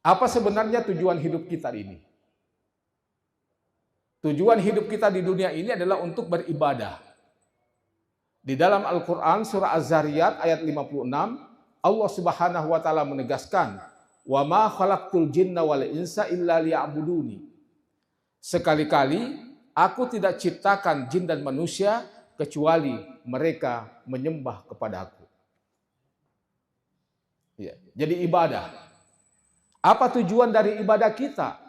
Apa sebenarnya tujuan hidup kita ini? Tujuan hidup kita di dunia ini adalah untuk beribadah. Di dalam Al-Quran surah Az-Zariyat ayat 56, Allah Subhanahu wa taala menegaskan, "Wa ma khalaqtul jinna wal insa illa liya'buduni." Sekali-kali aku tidak ciptakan jin dan manusia kecuali mereka menyembah kepadaku. Ya, jadi ibadah. Apa tujuan dari ibadah kita?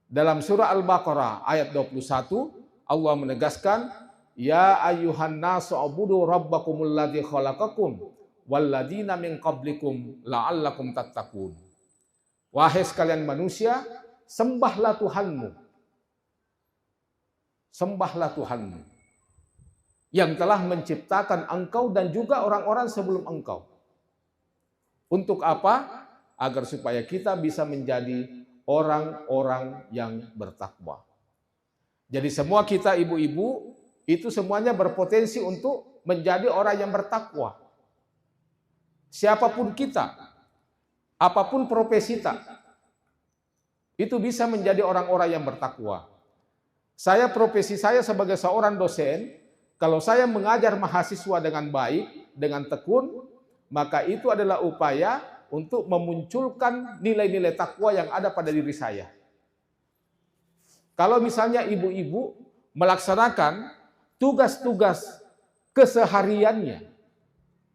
Dalam surah Al-Baqarah ayat 21, Allah menegaskan, "Ya ayyuhan nasu ubudu rabbakumul ladzi khalaqakum walladzina min qablikum la'allakum tattaqun." Wahai sekalian manusia, sembahlah Tuhanmu. Sembahlah Tuhanmu yang telah menciptakan engkau dan juga orang-orang sebelum engkau. Untuk apa? Agar supaya kita bisa menjadi orang-orang yang bertakwa. Jadi semua kita ibu-ibu itu semuanya berpotensi untuk menjadi orang yang bertakwa. Siapapun kita, apapun profesi kita, itu bisa menjadi orang-orang yang bertakwa. Profesi saya sebagai seorang dosen, kalau saya mengajar mahasiswa dengan baik, dengan tekun, maka itu adalah upaya untuk memunculkan nilai-nilai takwa yang ada pada diri saya. Kalau misalnya ibu-ibu melaksanakan tugas-tugas kesehariannya,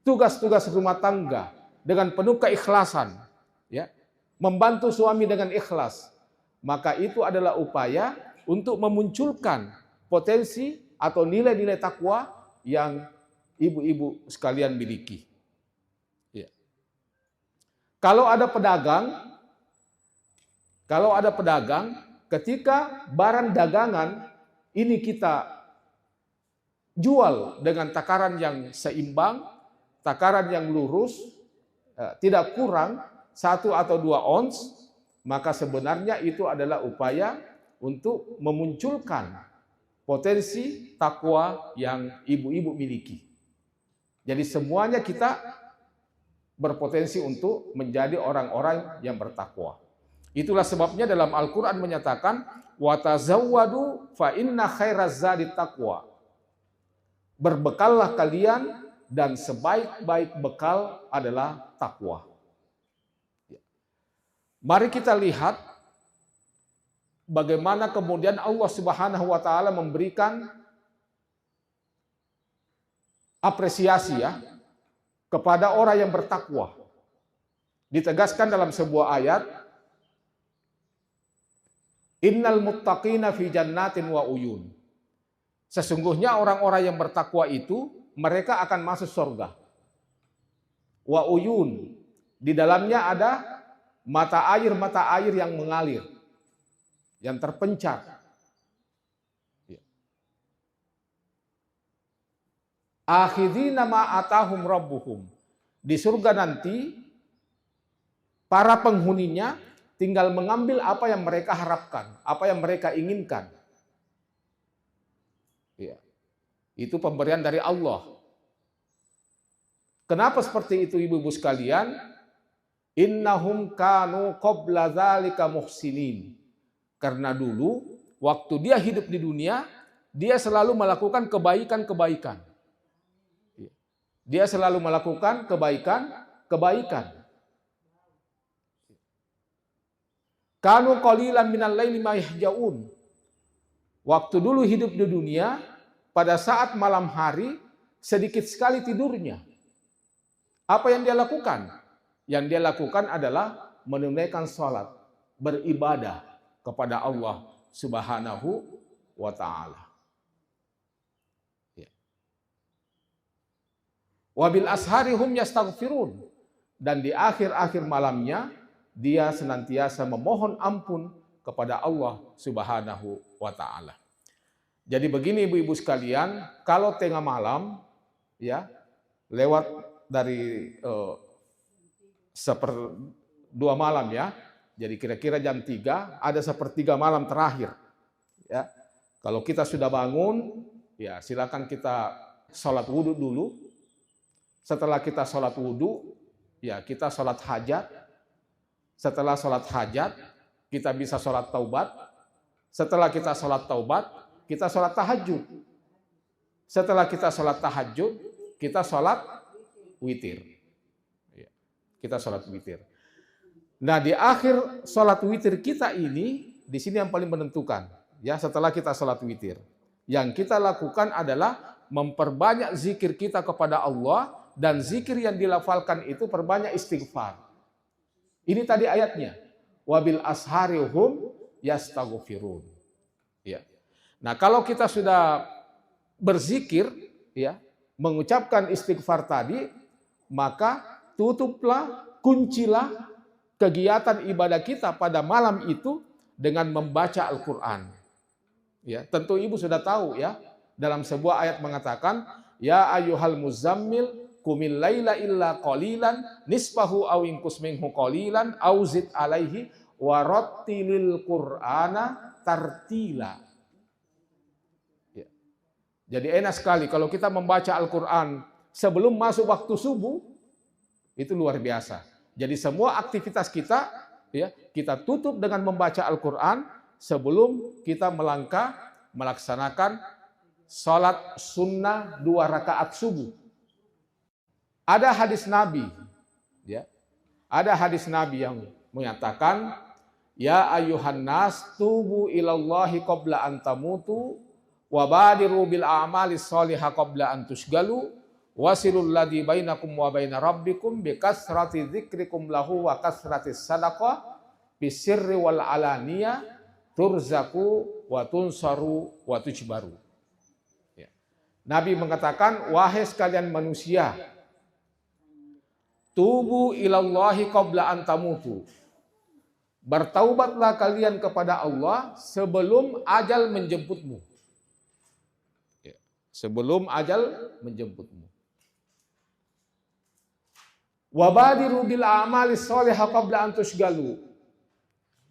tugas-tugas rumah tangga dengan penuh keikhlasan, ya, membantu suami dengan ikhlas, maka itu adalah upaya untuk memunculkan potensi atau nilai-nilai takwa yang ibu-ibu sekalian miliki. Kalau ada pedagang, ketika barang dagangan ini kita jual dengan takaran yang seimbang, takaran yang lurus, tidak kurang 1 atau 2 ons, maka sebenarnya itu adalah upaya untuk memunculkan potensi takwa yang ibu-ibu miliki. Jadi semuanya kita berpotensi untuk menjadi orang-orang yang bertakwa. Itulah sebabnya dalam Al-Quran menyatakan, "Wa tazawwadu fa inna khairaz zadi taqwa." Berbekallah kalian dan sebaik-baik bekal adalah takwa. Mari kita lihat bagaimana kemudian Allah Subhanahu wa taala memberikan apresiasi kepada orang yang bertakwa. Ditegaskan dalam sebuah ayat, "Innal muttaqina fi jannatin wa uyun." Sesungguhnya orang-orang yang bertakwa itu mereka akan masuk surga. Wa uyun, di dalamnya ada mata air yang mengalir, yang terpencar. Akhidina ma atahum rabbuhum. Di surga nanti para penghuninya tinggal mengambil apa yang mereka harapkan, apa yang mereka inginkan. Ya. Itu pemberian dari Allah. Kenapa seperti itu ibu-ibu sekalian? Innahum kanu qabla dzalika muhsinin. Karena dulu waktu dia hidup di dunia, dia selalu melakukan kebaikan-kebaikan. Dia selalu melakukan kebaikan. Kanu qalilan minal laili ma yahjaun. Waktu dulu hidup di dunia, pada saat malam hari sedikit sekali tidurnya. Apa yang dia lakukan? Yang dia lakukan adalah menunaikan salat, beribadah kepada Allah Subhanahu wa taala. Wabil ashari hum yastaghfirun, dan di akhir-akhir malamnya dia senantiasa memohon ampun kepada Allah Subhanahu wa taala. Jadi begini ibu-ibu sekalian, kalau tengah malam ya lewat dari 1/2 malam ya. Jadi kira-kira jam 3 ada 1/3 malam terakhir. Ya. Kalau kita sudah bangun, ya silakan kita sholat wudhu dulu. Setelah kita sholat wudhu, ya kita sholat hajat. Setelah sholat hajat, kita bisa sholat taubat. Setelah kita sholat taubat, kita sholat tahajud. Setelah kita sholat tahajud, kita sholat witir. Kita sholat witir. Nah, di akhir sholat witir kita ini, di sini yang paling menentukan. Ya, setelah kita sholat witir, yang kita lakukan adalah memperbanyak zikir kita kepada Allah, dan zikir yang dilafalkan itu perbanyak istighfar. Ini tadi ayatnya. Wabil asharihum yastaghfirun. Ya. Nah, kalau kita sudah berzikir, ya, mengucapkan istighfar tadi, maka tutuplah, kuncilah kegiatan ibadah kita pada malam itu dengan membaca Al-Quran. Ya, tentu ibu sudah tahu ya, dalam sebuah ayat mengatakan, ya ayyuhal muzammil qumil laila illa qalilan nisfahu aw inqus minhu qalilan aw zid alaihi warattilil qur'ana tartila. Ya. Jadi enak sekali kalau kita membaca Al-Quran sebelum masuk waktu subuh, itu luar biasa. Jadi semua aktivitas kita, ya, kita tutup dengan membaca Al-Quran sebelum kita melangkah melaksanakan sholat sunnah 2 rakaat subuh. Ada hadis Nabi, ya, ada hadis Nabi yang menyatakan, ya ayyuhan nas tubu ilallahi qabla an tamutu wa badiru bil a'mali sholihah qabla an tusgalu wasilul ladzi bainakum wa baina rabbikum bi kasrati dzikrikum lahu wa kasrati sadaqah bisirri wal alaniyah turzaku wa tunsaru wa tujbaru. Ya. Nabi mengatakan, wahai sekalian manusia, tubu ilallahi qabla an tamutu. Bertaubatlah kalian kepada Allah sebelum ajal menjemputmu. Ya. Sebelum ajal menjemputmu. Wabadiru bil a'mali sholihah qabla an tusgalu.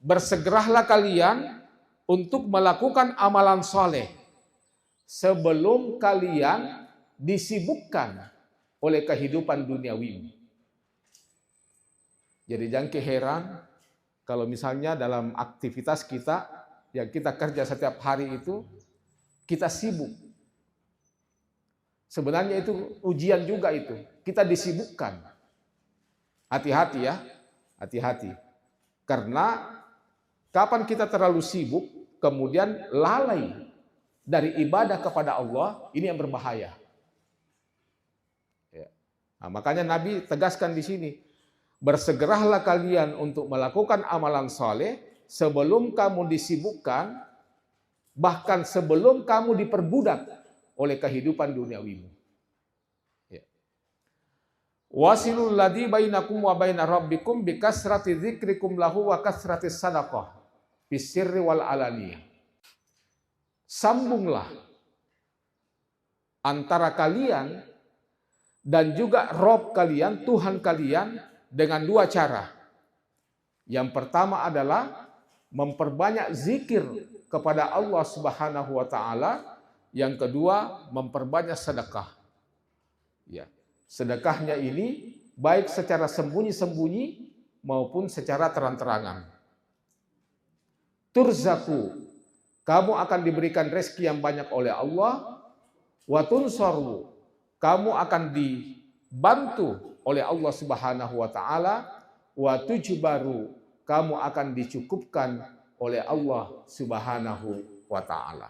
Bersegeralah kalian untuk melakukan amalan soleh sebelum kalian disibukkan oleh kehidupan duniawi. Jadi jangan keheran kalau misalnya dalam aktivitas kita yang kita kerja setiap hari itu kita sibuk. Sebenarnya itu ujian juga itu. Kita disibukkan. Hati-hati ya, hati-hati. Karena kapan kita terlalu sibuk, kemudian lalai dari ibadah kepada Allah, ini yang berbahaya. Ya. Nah, makanya Nabi tegaskan di sini, bersegeralah kalian untuk melakukan amalan soleh sebelum kamu disibukkan, bahkan sebelum kamu diperbudak oleh kehidupan duniawimu. Ya. Wasilul ladzi bainakum wa baina rabbikum bi kasrati dzikrikum lahu wa kasrati sadaqah bisirri wal alaniyah. Sambunglah antara kalian dan juga Rob kalian, Tuhan kalian, dengan 2 cara. Yang pertama adalah memperbanyak zikir kepada Allah Subhanahu wa taala, yang kedua memperbanyak sedekah. Ya, sedekahnya ini baik secara sembunyi-sembunyi maupun secara terang-terangan. Turzaku, kamu akan diberikan rezeki yang banyak oleh Allah. Wa tunsaru, kamu akan dibantu oleh Allah Subhanahu wa taala. Wa tujbaru, kamu akan dicukupkan oleh Allah Subhanahu wa taala.